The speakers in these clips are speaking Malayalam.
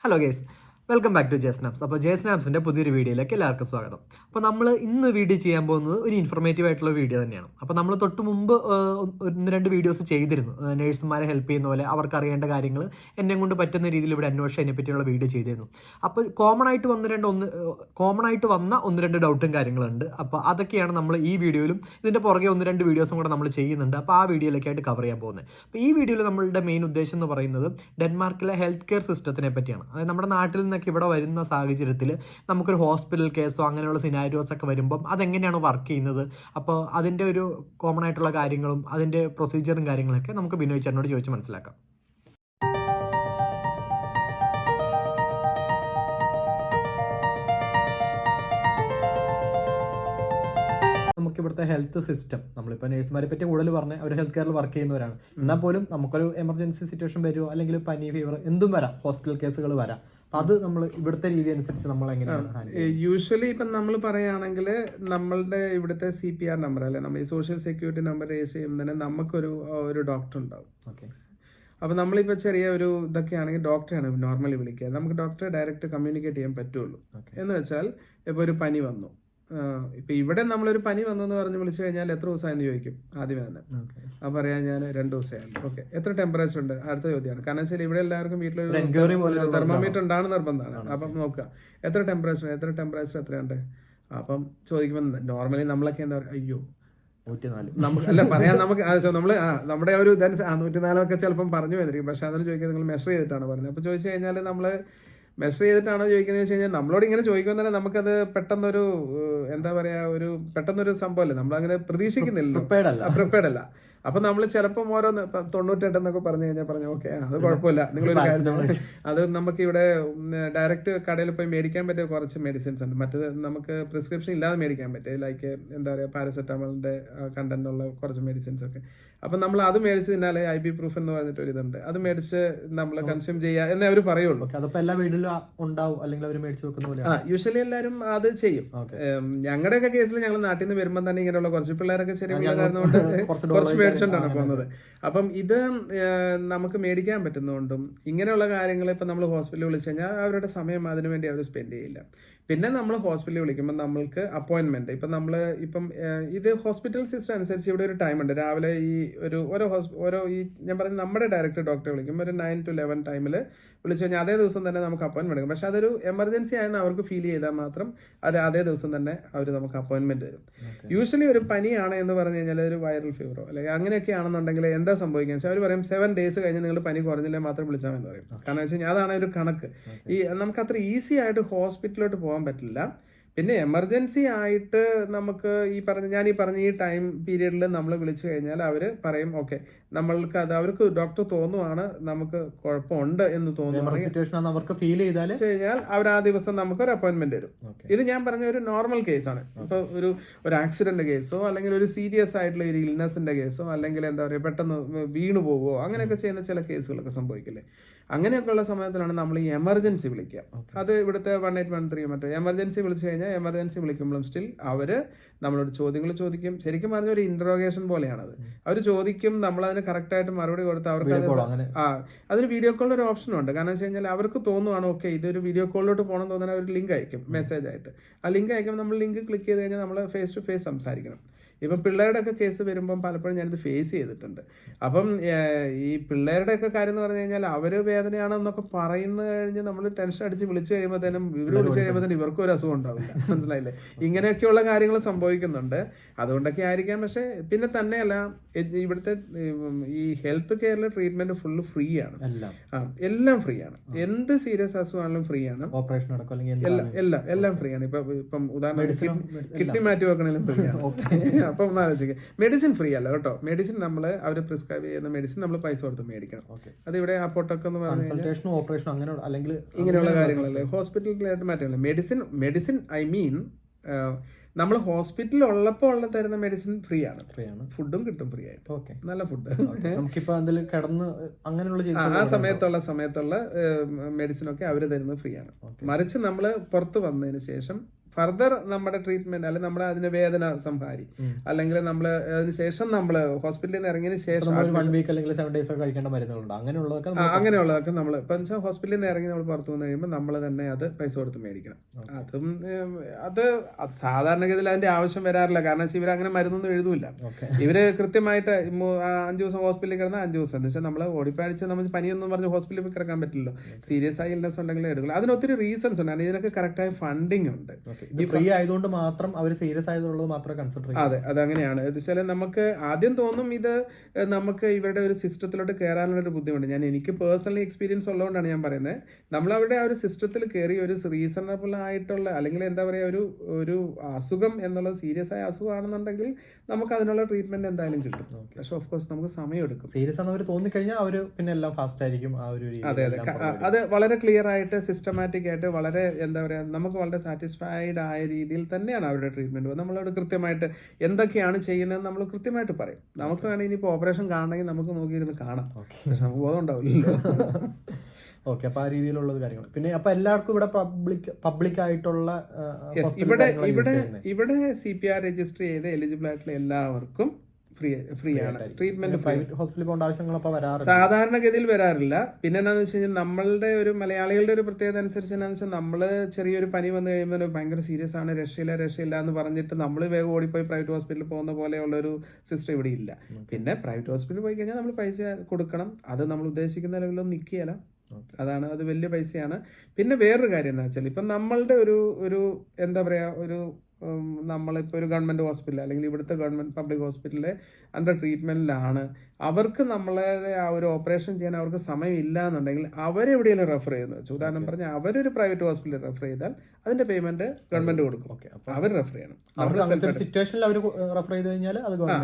Hello guys, welcome back to Jesnaps. അപ്പോൾ ജേസ്നാപ്സിൻ്റെ പുതിയൊരു വീഡിയോയിലേക്ക് എല്ലാവർക്കും സ്വാഗതം. അപ്പോൾ നമ്മൾ ഇന്ന് വീഡിയോ ചെയ്യാൻ പോകുന്നത് ഒരു ഇൻഫർമേറ്റീവ് ആയിട്ടുള്ള വീഡിയോ തന്നെയാണ്. അപ്പോൾ നമ്മൾ തൊട്ട് മുമ്പ് ഒന്ന് രണ്ട് വീഡിയോസ് ചെയ്തിരുന്നു, നേഴ്സുമാരെ ഹെൽപ്പ് ചെയ്യുന്ന പോലെ അവർക്ക് അറിയേണ്ട കാര്യങ്ങൾ എന്നെ കൊണ്ട് പറ്റുന്ന രീതിയിൽ ഇവിടെ അന്വേഷിച്ച് അതിനെ പറ്റിയുള്ള വീഡിയോ ചെയ്തിരുന്നു. അപ്പോൾ കോമൺ ആയിട്ട് വന്ന ഒന്ന് രണ്ട് ഡൗട്ടും കാര്യങ്ങളുണ്ട്. അപ്പോൾ അതൊക്കെയാണ് നമ്മൾ ഈ വീഡിയോയിലും ഇതിൻ്റെ പുറകെ ഒന്ന് രണ്ട് വീഡിയോസും കൂടെ നമ്മൾ ചെയ്യുന്നുണ്ട്. അപ്പോൾ ആ വീഡിയോയിലേക്കായിട്ട് കവർ ചെയ്യാൻ പോകുന്നത്. അപ്പോൾ ഈ വീഡിയോയിൽ നമ്മളുടെ മെയിൻ ഉദ്ദേശം എന്ന് പറയുന്നത് ഡെൻമാർക്കിലെ ഹെൽത്ത് കെയർ സിസ്റ്റത്തിനെ പറ്റിയാണ്. അതായത് നമ്മുടെ നാട്ടിൽ നിന്നൊക്കെ ഇവിടെ വരുന്ന സാഹചര്യത്തിൽ നമുക്കൊരു ഹോസ്പിറ്റൽ കേസോ അങ്ങനെയുള്ള സിനാരിയോസ് ഒക്കെ വരുമ്പം അതെങ്ങനെയാണ് വർക്ക് ചെയ്യുന്നത്, അപ്പോൾ അതിൻ്റെ ഒരു കോമൺ ആയിട്ടുള്ള കാര്യങ്ങളും അതിൻ്റെ പ്രൊസീജിയറും കാര്യങ്ങളൊക്കെ നമുക്ക് ബിനോയ് ചേട്ടനോട് ചോദിച്ച് മനസ്സിലാക്കാം. ഇവിടുത്തെ ഹെൽത്ത് സിസ്റ്റം, നമ്മളിപ്പോൾ നേഴ്സുമാരെ പറ്റി കൂടുതൽ പറഞ്ഞ് അവർ ഹെൽത്ത് കെയറിൽ വർക്ക് ചെയ്യുന്നവരാണ്. എന്നാൽ പോലും നമുക്കൊരു എമർജൻസി സിറ്റുവേഷൻ വരുമോ അല്ലെങ്കിൽ പനി, ഫീവർ എന്തും വരാം, ഹോസ്പിറ്റൽ കേസുകൾ വരാം. അത് നമ്മൾ ഇവിടുത്തെ രീതി അനുസരിച്ച് നമ്മൾ എങ്ങനെയാണ് യൂഷ്വലി ഇപ്പം നമ്മൾ പറയുകയാണെങ്കിൽ നമ്മളുടെ ഇവിടുത്തെ CPR നമ്പർ അല്ലെ, നമ്മൾ ഈ സോഷ്യൽ സെക്യൂരിറ്റി നമ്പർ രജിസ്റ്റർ ചെയ്യുമ്പോൾ തന്നെ നമുക്കൊരു ഡോക്ടർ ഉണ്ടാവും. ഓക്കെ. അപ്പോൾ നമ്മളിപ്പോൾ ചെറിയ ഒരു ഇതൊക്കെ ആണെങ്കിൽ ഡോക്ടറെയാണ് നോർമലി വിളിക്കുക. നമുക്ക് ഡോക്ടറെ ഡയറക്റ്റ് കമ്മ്യൂണിക്കേറ്റ് ചെയ്യാൻ പറ്റുള്ളൂ. എന്ന് വെച്ചാൽ ഇപ്പോൾ ഒരു പനി വന്നു, ഇപ്പൊ ഇവിടെ നമ്മളൊരു പനി വന്നു എന്ന് പറഞ്ഞ് വിളിച്ചു കഴിഞ്ഞാൽ എത്ര ദിവസമായെന്ന് ചോദിക്കും ആദ്യമേ തന്നെ. അപ്പൊ പറയാൻ ഞാൻ 2 ദിവസമായിരുന്നു. ഓക്കെ, എത്ര ടെമ്പറേച്ചർ ഉണ്ട് അടുത്ത ചോദ്യമാണ്. കാരണം വെച്ചാൽ ഇവിടെ എല്ലാവർക്കും വീട്ടിലൊരു തെർമോമീറ്റർ ഉണ്ടാകുന്ന നിർബന്ധമാണ്. അപ്പം നോക്കുക എത്ര ടെമ്പറേച്ചർ എത്രയുണ്ട്. അപ്പം ചോദിക്കുമ്പോൾ നോർമലി നമ്മളൊക്കെ എന്താ പറയുക, അയ്യോ 104 നമുക്ക് അല്ല പറയാൻ നമുക്ക് നമ്മള് നമ്മുടെ ഒരു 104 ചിലപ്പം പറഞ്ഞു വന്നിരിക്കും. പക്ഷെ അതിന് ചോദിക്കുന്നത് നിങ്ങൾ മെഷർ ചെയ്തിട്ടാണ് പറഞ്ഞത്. അപ്പൊ ചോദിച്ചു കഴിഞ്ഞാൽ നമ്മള് മെഷർ ചെയ്തിട്ടാണോ ചോദിക്കുന്നത് വെച്ച് കഴിഞ്ഞാൽ നമ്മളോട് ഇങ്ങനെ ചോദിക്കുമ്പോൾ തന്നെ നമുക്കത് പെട്ടെന്നൊരു എന്താ പറയാ, പെട്ടെന്നൊരു സംഭവമല്ലേ, നമ്മളങ്ങനെ പ്രതീക്ഷിക്കുന്നില്ലല്ലോ, പ്രിപ്പയർഡ് അല്ല. അപ്പൊ നമ്മൾ ചിലപ്പം ഓരോന്ന് 98 എന്നൊക്കെ പറഞ്ഞു കഴിഞ്ഞാൽ ഓക്കെ അത് കുഴപ്പമില്ല, നിങ്ങളൊരു കാര്യം അത് നമുക്ക് ഇവിടെ ഡയറക്റ്റ് കടയിൽ പോയി മേടിക്കാൻ പറ്റിയ കുറച്ച് മെഡിസിൻസ് ഉണ്ട്. മറ്റത് നമുക്ക് പ്രിസ്ക്രിപ്ഷൻ ഇല്ലാതെ മേടിക്കാൻ പറ്റും, ലൈക്ക് എന്താ പറയുക പാരസെറ്റമോളിന്റെ കണ്ടന്റ് ഉള്ള കുറച്ച് മെഡിസിൻസ് ഒക്കെ. അപ്പൊ നമ്മൾ അത് മേടിച്ച് തിന്നാല് IP പ്രൂഫ് എന്ന് പറഞ്ഞിട്ട് ഒരു ഇതുണ്ട്, അത് മേടിച്ച് നമ്മൾ കൺസ്യൂം ചെയ്യുക എന്നേ അവർ പറയുള്ളൂ. എല്ലാ വീട്ടിലും ഉണ്ടാവും, അല്ലെങ്കിൽ അവർ മേടിച്ച് വെക്കുന്ന പോലെ. യൂഷ്വലി എല്ലാവരും അത് ചെയ്യും. ഞങ്ങളുടെയൊക്കെ കേസിൽ ഞങ്ങൾ നാട്ടിൽ നിന്ന് വരുമ്പോൾ തന്നെ ഇങ്ങനെയുള്ള കുറച്ച് പിള്ളേരൊക്കെ ചെറിയ പിള്ളേരായിരുന്നുകൊണ്ട് കുറച്ച് മേടിച്ചോണ്ടാണ് പോകുന്നത്. അപ്പം ഇത് നമുക്ക് മേടിക്കാൻ പറ്റുന്നതുകൊണ്ടും ഇങ്ങനെയുള്ള കാര്യങ്ങൾ ഇപ്പം നമ്മൾ ഹോസ്പിറ്റലിൽ വിളിച്ചു കഴിഞ്ഞാൽ അവരുടെ സമയം അതിനു വേണ്ടി അവർ സ്പെൻഡ് ചെയ്യില്ല. പിന്നെ നമ്മൾ ഹോസ്പിറ്റലിൽ വിളിക്കുമ്പോൾ നമ്മൾക്ക് അപ്പോയിന്റ്മെന്റ് ഇപ്പം ഇത് ഹോസ്പിറ്റൽ സിസ്റ്റം അനുസരിച്ച് ഇവിടെ ഒരു ടൈം ഉണ്ട്. രാവിലെ ഈ ഓരോ ഈ ഞാൻ പറഞ്ഞ നമ്മുടെ ഡയറക്റ്റ് ഡോക്ടറെ വിളിക്കുമ്പോൾ ഒരു 9 to 11 ടൈമിൽ വിളിച്ചു കഴിഞ്ഞാൽ അതേ ദിവസം തന്നെ നമുക്ക് അപ്പോയിന്റ്മെന്റ് എടുക്കും. പക്ഷെ അതൊരു എമർജൻസി ആയെന്ന് അവർക്ക് ഫീൽ ചെയ്താൽ മാത്രം അതേ ദിവസം തന്നെ അവർ നമുക്ക് അപ്പോയിന്റ്മെന്റ് തരും. യൂഷ്വലി ഒരു പനിയാണ് എന്ന് പറഞ്ഞു കഴിഞ്ഞാൽ ഒരു വൈറൽ ഫീവറോ അല്ലെങ്കിൽ അങ്ങനെയൊക്കെ ആണെന്നുണ്ടെങ്കിൽ എന്താ സംഭവിക്കുക വെച്ചാൽ അവർ പറയും 7 days കഴിഞ്ഞ് നിങ്ങൾ പനി കുറഞ്ഞില്ലേ മാത്രം വിളിച്ചാൽ എന്ന് പറയും. കാരണം വെച്ച് കഴിഞ്ഞാൽ അതാണ് ഒരു കണക്ക്. നമുക്ക് അത്ര ഈസി ആയിട്ട് ഹോസ്പിറ്റലിലോട്ട് പോകാൻ പറ്റില്ല. പിന്നെ എമർജൻസി ആയിട്ട് നമുക്ക് ഞാൻ ഈ പറഞ്ഞ ഈ ടൈം പീരീഡിൽ നമ്മൾ വിളിച്ചു കഴിഞ്ഞാൽ അവർ പറയും ഓക്കെ, നമ്മൾക്ക് അത് അവർക്ക് ഡോക്ടർ തോന്നുവാണ് നമുക്ക് കുഴപ്പമുണ്ട് എന്ന് തോന്നുന്നു അവർക്ക് ഫീൽ ചെയ്താൽ കഴിഞ്ഞാൽ അവർ ആ ദിവസം നമുക്ക് ഒരു അപ്പോയിന്റ്മെന്റ് തരും. ഇത് ഞാൻ പറഞ്ഞ ഒരു നോർമൽ കേസാണ്. ഇപ്പൊ ഒരു ആക്സിഡന്റ് കേസോ അല്ലെങ്കിൽ ഒരു സീരിയസ് ആയിട്ടുള്ള ഒരു ഇൽനെസിന്റെ കേസോ അല്ലെങ്കിൽ എന്താ പറയുക പെട്ടെന്ന് വീണു പോവുകയോ അങ്ങനെയൊക്കെ ചെയ്യുന്ന ചില കേസുകളൊക്കെ സംഭവിക്കില്ലേ, അങ്ങനെയൊക്കെയുള്ള സമയത്തിലാണ് നമ്മൾ ഈ എമർജൻസി വിളിക്കുക. അത് ഇവിടുത്തെ 1813 മറ്റേ എമർജൻസി വിളിച്ചു കഴിഞ്ഞാൽ എമർജൻസി വിളിക്കുമ്പോഴും സ്റ്റിൽ അവര് നമ്മളോട് ചോദ്യങ്ങൾ ചോദിക്കും. ശരിക്കും പറഞ്ഞ ഒരു ഇന്ററോഗേഷൻ പോലെയാണത്. അവർ ചോദിക്കും, നമ്മളതിന് കറക്റ്റായിട്ട് മറുപടി കൊടുത്ത് അവർക്ക് അതിന് വീഡിയോ കോളിൽ ഒരു ഓപ്ഷനും ഉണ്ട്. കാരണം വെച്ച് കഴിഞ്ഞാൽ അവർക്ക് തോന്നുവാണ് ഓക്കെ ഇതൊരു വീഡിയോ കോളിലോട്ട് പോകണം തോന്നുന്ന ഒരു ലിങ്ക് അയക്കും, മെസ്സേജ് ആയിട്ട്. ആ ലിങ്ക് അയക്കുമ്പോൾ നമ്മൾ ലിങ്ക് ക്ലിക്ക് ചെയ്ത് കഴിഞ്ഞാൽ നമ്മൾ ഫേസ് ടു ഫേസ് സംസാരിക്കണം. ഇപ്പം പിള്ളേരുടെ ഒക്കെ കേസ് വരുമ്പം പലപ്പോഴും ഞാനിത് ഫേസ് ചെയ്തിട്ടുണ്ട്. അപ്പം ഈ പിള്ളേരുടെ ഒക്കെ കാര്യം എന്ന് പറഞ്ഞു കഴിഞ്ഞാൽ അവര് വേദനയാണെന്നൊക്കെ പറയുന്ന കഴിഞ്ഞ് നമ്മൾ ടെൻഷൻ അടിച്ച് വിളിച്ചു കഴിയുമ്പോഴത്തേനും ഇവർക്കും ഒരു അസുഖം ഉണ്ടാവില്ല. മനസ്സിലായില്ലേ? ഇങ്ങനെയൊക്കെയുള്ള കാര്യങ്ങൾ സംഭവിക്കുന്നുണ്ട്. അതുകൊണ്ടൊക്കെ ആയിരിക്കാം. പക്ഷെ പിന്നെ തന്നെയല്ല, ഇവിടുത്തെ ഈ ഹെൽത്ത് കെയറിലെ ട്രീറ്റ്മെന്റ് ഫുള്ള് ഫ്രീ ആണ്. എല്ലാം ഫ്രീ ആണ്. എന്ത് സീരിയസ് അസുഖമാണെങ്കിലും ഫ്രീ ആണ്. ഓപ്പറേഷൻ എല്ലാം ഫ്രീ ആണ്. ഇപ്പം ഉദാഹരണം കിഡ്നി മാറ്റി വെക്കണമെങ്കിലും ഫ്രീ ആണ്. അപ്പം ഒന്ന് ആലോചിക്കുക, മെഡിസിൻ ഫ്രീ അല്ല കേട്ടോ. മെഡിസിൻ അവർ പ്രിസ്ക്രൈബ് ചെയ്യുന്ന മെഡിസിൻ നമ്മൾ പൈസ കൊടുത്ത് മേടിക്കണം. അത് ഇവിടെ അപ്പോട്ടൊക്കെ എന്ന് പറഞ്ഞാൽ ഓപ്പറേഷൻ അല്ലെങ്കിൽ ഇങ്ങനെയുള്ള കാര്യങ്ങളല്ലേ ഹോസ്പിറ്റലിലായിട്ട് മാറ്റമില്ല. മെഡിസിൻ ഐ മീൻ നമ്മൾ ഹോസ്പിറ്റലിൽ ഉള്ളപ്പോൾ തരുന്ന മെഡിസിൻ ഫ്രീ ആണ്. ഫുഡും കിട്ടും ഫ്രീ ആയിട്ട്, നല്ല ഫുഡ്. ആ സമയത്തുള്ള മെഡിസിൻ ഒക്കെ അവർ തരുന്നത് ഫ്രീ ആണ്. മറിച്ച് നമ്മൾ പുറത്ത് വന്നതിന് ശേഷം ഫർദർ നമ്മുടെ ട്രീറ്റ്മെന്റ് അല്ലെങ്കിൽ നമ്മുടെ അതിന് വേദന സംഹാരി അല്ലെങ്കിൽ നമ്മൾ അതിന് ശേഷം നമ്മൾ ഹോസ്പിറ്റലിൽ നിന്ന് ഇറങ്ങിയതിന് ശേഷം 1 വീക്ക് അല്ലെങ്കിൽ 7 days ഒക്കെ കഴിക്കേണ്ട മരുന്നുകളുണ്ട്. അങ്ങനെയുള്ളതൊക്കെ നമ്മൾ ഇപ്പം വെച്ചാൽ ഹോസ്പിറ്റലിൽ നിന്ന് ഇറങ്ങി നമ്മൾ പുറത്തു വന്നു കഴിയുമ്പോൾ നമ്മൾ തന്നെ അത് പൈസ കൊടുത്ത് മേടിക്കണം. അതും അത് സാധാരണഗതിയിൽ അതിന്റെ ആവശ്യം വരാറില്ല. കാരണം വെച്ചാൽ ഇവർ അങ്ങനെ മരുന്നൊന്നും എഴുതൂല. ഇവര് കൃത്യമായിട്ട് 5 ദിവസം ഹോസ്പിറ്റലിൽ കിടന്നാൽ 5 ദിവസം എന്ന് വെച്ചാൽ നമ്മൾ ഓടിപ്പാടിച്ച് നമ്മൾ പനിയൊന്നും പറഞ്ഞ് ഹോസ്പിറ്റലിൽ പോയി കിടക്കാൻ പറ്റില്ലല്ലോ. സീരിയസ് ആയി ഇൽനെസ് ഉണ്ടെങ്കിൽ എടുക്കില്ല. അതിന് ഒത്തിരി റീസൺസ് ഉണ്ട്. ഇതിനൊക്കെ കറക്റ്റായ ഫണ്ടിങ് ഉണ്ട്. ഫ്രീ ആയതുകൊണ്ട് മാത്രം അവർ സീരിയസ് ആയതുള്ളത് മാത്രം കൺസിഡർ ചെയ്യും. അതെ, അതങ്ങനെയാണ്. എന്ന് വെച്ചാൽ നമുക്ക് ആദ്യം തോന്നും ഇത് നമുക്ക് ഇവരുടെ ഒരു സിസ്റ്റത്തിലോട്ട് കയറാനുള്ള ഒരു ബുദ്ധിമുട്ട്. എനിക്ക് പേഴ്സണലി എക്സ്പീരിയൻസ് ഉള്ളതുകൊണ്ടാണ് ഞാൻ പറയുന്നത്. നമ്മളവിടെ ആ ഒരു സിസ്റ്റത്തിൽ കയറി ഒരു റീസണബിൾ ആയിട്ടുള്ള അല്ലെങ്കിൽ എന്താ പറയുക ഒരു അസുഖം എന്നുള്ള സീരിയസ് ആയ അസുഖമാണെന്നുണ്ടെങ്കിൽ നമുക്ക് അതിനുള്ള ട്രീറ്റ്മെന്റ് എന്തായാലും കിട്ടും. പക്ഷെ ഓഫ് കോഴ്സ് നമുക്ക് സമയം എടുക്കും. സീരിയസ് ആണെന്ന് അവർ തോന്നിക്കഴിഞ്ഞാൽ അവർ പിന്നെ എല്ലാം ഫാസ്റ്റ് ആയിരിക്കും. ആ ഒരു അതെ, അത് വളരെ ക്ലിയർ ആയിട്ട് സിസ്റ്റമാറ്റിക് ആയിട്ട് വളരെ എന്താ പറയുക നമുക്ക് വളരെ സാറ്റിസ്ഫൈഡ് ആയ രീതിയിൽ തന്നെയാണ് അവരുടെ ട്രീറ്റ്മെന്റ്. നമ്മളോട് കൃത്യമായിട്ട് എന്തൊക്കെയാണ് ചെയ്യുന്നത് നമ്മൾ കൃത്യമായിട്ട് പറയും. നമുക്ക് വേണമെങ്കിൽ ഇനിയിപ്പോൾ ഓപ്പറേഷൻ കാണണമെങ്കിൽ നമുക്ക് നോക്കിയിരുന്ന് കാണാം. പക്ഷെ നമുക്ക് ബോധം ഉണ്ടാവില്ലല്ലോ. ഓക്കെ, അപ്പൊ ആ രീതിയിലുള്ള കാര്യങ്ങൾ. പിന്നെ അപ്പൊ എല്ലാവർക്കും ഇവിടെ പബ്ലിക് ആയിട്ടുള്ള ഇവിടെ CPR രജിസ്റ്റർ ചെയ്ത് എലിജിബിൾ ആയിട്ടുള്ള എല്ലാവർക്കും ഫ്രീ ആണ് ട്രീറ്റ്മെന്റ്. പ്രൈവറ്റ് ഹോസ്പിറ്റലിൽ പോകേണ്ട ആവശ്യങ്ങൾ അപ്പൊ വരാറില്ല, സാധാരണഗതിയിൽ വരാറില്ല. പിന്നെ എന്താണെന്ന് വെച്ച് കഴിഞ്ഞാൽ നമ്മളുടെ ഒരു മലയാളികളുടെ ഒരു പ്രത്യേകത അനുസരിച്ച് എന്താണെന്ന് വെച്ചാൽ നമ്മള് ചെറിയൊരു പനി വന്നു കഴിയുമ്പോൾ ഭയങ്കര സീരിയസ് ആണ്, രക്ഷയില്ല എന്ന് പറഞ്ഞിട്ട് നമ്മൾ വേഗം ഓടിപ്പോയി പ്രൈവറ്റ് ഹോസ്പിറ്റലിൽ പോകുന്ന പോലെയുള്ള ഒരു സിസ്റ്റം ഇവിടെ ഇല്ല. പിന്നെ പ്രൈവറ്റ് ഹോസ്പിറ്റലിൽ പോയി കഴിഞ്ഞാൽ നമ്മൾ പൈസ കൊടുക്കണം. അത് നമ്മൾ ഉദ്ദേശിക്കുന്ന ലെവലൊന്നും നിൽക്കുകയല്ല. അതാണ്, അത് വലിയ പൈസയാണ്. പിന്നെ വേറൊരു കാര്യം എന്താ വെച്ചാൽ ഇപ്പം നമ്മളുടെ ഒരു എന്താ പറയുക നമ്മളിപ്പോൾ ഒരു ഗവൺമെൻറ് ഹോസ്പിറ്റൽ അല്ലെങ്കിൽ ഇവിടുത്തെ ഗവൺമെൻറ് പബ്ലിക് ഹോസ്പിറ്റലിലെ അണ്ടർ ട്രീറ്റ്മെൻറ്റിലാണ്. അവർക്ക് നമ്മളെ ആ ഒരു ഓപ്പറേഷൻ ചെയ്യാൻ അവർക്ക് സമയം ഇല്ല എന്നുണ്ടെങ്കിൽ അവരെവിടെയെങ്കിലും റെഫർ ചെയ്യുന്നു വെച്ചു. ഉദാഹരണം പറഞ്ഞാൽ അവരൊരു പ്രൈവറ്റ് ഹോസ്പിറ്റലിൽ റെഫർ ചെയ്താൽ അതിന്റെ പേയ്മെന്റ് ഗവൺമെന്റ് കൊടുക്കും. അവർ റെഫർ ചെയ്യണം.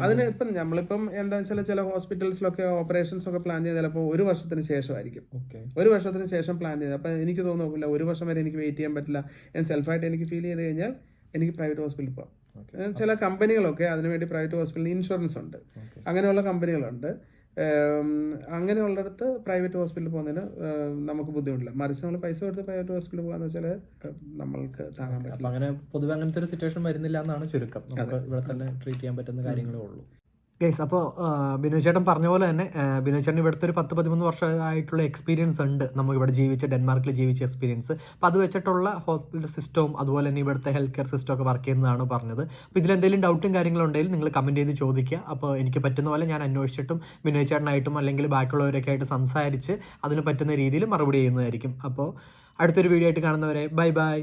അതിന് ഇപ്പം നമ്മളിപ്പം എന്താ വെച്ചാൽ ചില ഹോസ്പിറ്റൽസിലൊക്കെ ഓപ്പറേഷൻസ് ഒക്കെ പ്ലാൻ ചെയ്ത് ചിലപ്പോൾ 1 വർഷത്തിന് ശേഷമായിരിക്കും. 1 വർഷത്തിന് ശേഷം പ്ലാൻ ചെയ്ത് അപ്പം എനിക്ക് തോന്നുന്നില്ല 1 വർഷം വരെ എനിക്ക് വെയിറ്റ് ചെയ്യാൻ പറ്റില്ല. ഞാൻ സെൽഫായിട്ട് എനിക്ക് ഫീൽ ചെയ്ത് കഴിഞ്ഞാൽ എനിക്ക് പ്രൈവറ്റ് ഹോസ്പിറ്റലിൽ പോകാം. ചില കമ്പനികളൊക്കെ അതിനുവേണ്ടി പ്രൈവറ്റ് ഹോസ്പിറ്റലിൽ ഇൻഷുറൻസ് ഉണ്ട്, അങ്ങനെയുള്ള കമ്പനികളുണ്ട്. അങ്ങനെയുള്ളിടത്ത് പ്രൈവറ്റ് ഹോസ്പിറ്റലിൽ പോകുന്നതിന് നമുക്ക് ബുദ്ധിമുട്ടില്ല. മറിച്ച് നമ്മൾ പൈസ കൊടുത്ത് പ്രൈവറ്റ് ഹോസ്പിറ്റലിൽ പോകാന്ന് വെച്ചാൽ നമ്മൾക്ക് താങ്ങാൻ പറ്റില്ല. അങ്ങനെ പൊതുവെ അങ്ങനത്തെ ഒരു സിറ്റുവേഷൻ വരുന്നില്ല എന്നാണ് ചുരുക്കം. നമുക്ക് ഇവിടെ തന്നെ ട്രീറ്റ് ചെയ്യാൻ പറ്റുന്ന കാര്യങ്ങളേ ഉള്ളൂ. ഗൈസ്, അപ്പോൾ ബിനോയ് ചേട്ടൻ പറഞ്ഞ പോലെ തന്നെ ബിനോയ് ചേട്ടൻ ഇവിടുത്തെ ഒരു 10-13 വർഷമായിട്ടുള്ള എക്സ്പീരിയൻസ് ഉണ്ട്. നമുക്ക് ഇവിടെ ഡെൻമാർക്കിൽ ജീവിച്ച എക്സ്പീരിയൻസ്. അപ്പോൾ അത് വെച്ചിട്ടുള്ള ഹോസ്പിറ്റൽ സിസ്റ്റവും അതുപോലെ തന്നെ ഇവിടുത്തെ ഹെൽത്ത് കെയർ സിസ്റ്റം ഒക്കെ വർക്ക് ചെയ്യുന്നതാണ് പറഞ്ഞത്. അപ്പോൾ ഇതിലെന്തെങ്കിലും ഡൗട്ടും കാര്യങ്ങളും ഉണ്ടെങ്കിൽ നിങ്ങൾ കമൻറ്റ് ചെയ്ത് ചോദിക്കുക. അപ്പോൾ എനിക്ക് പറ്റുന്ന പോലെ ഞാൻ അന്വേഷിച്ചിട്ടും ബിനോയ് ചേട്ടനായിട്ടും അല്ലെങ്കിൽ ബാക്കിയുള്ളവരൊക്കെ ആയിട്ട് സംസാരിച്ച് അതിന് പറ്റുന്ന രീതിയിൽ മറുപടി ചെയ്യുന്നതായിരിക്കും. അപ്പോൾ അടുത്തൊരു വീഡിയോ ആയിട്ട് കാണുന്നവരെ ബൈ.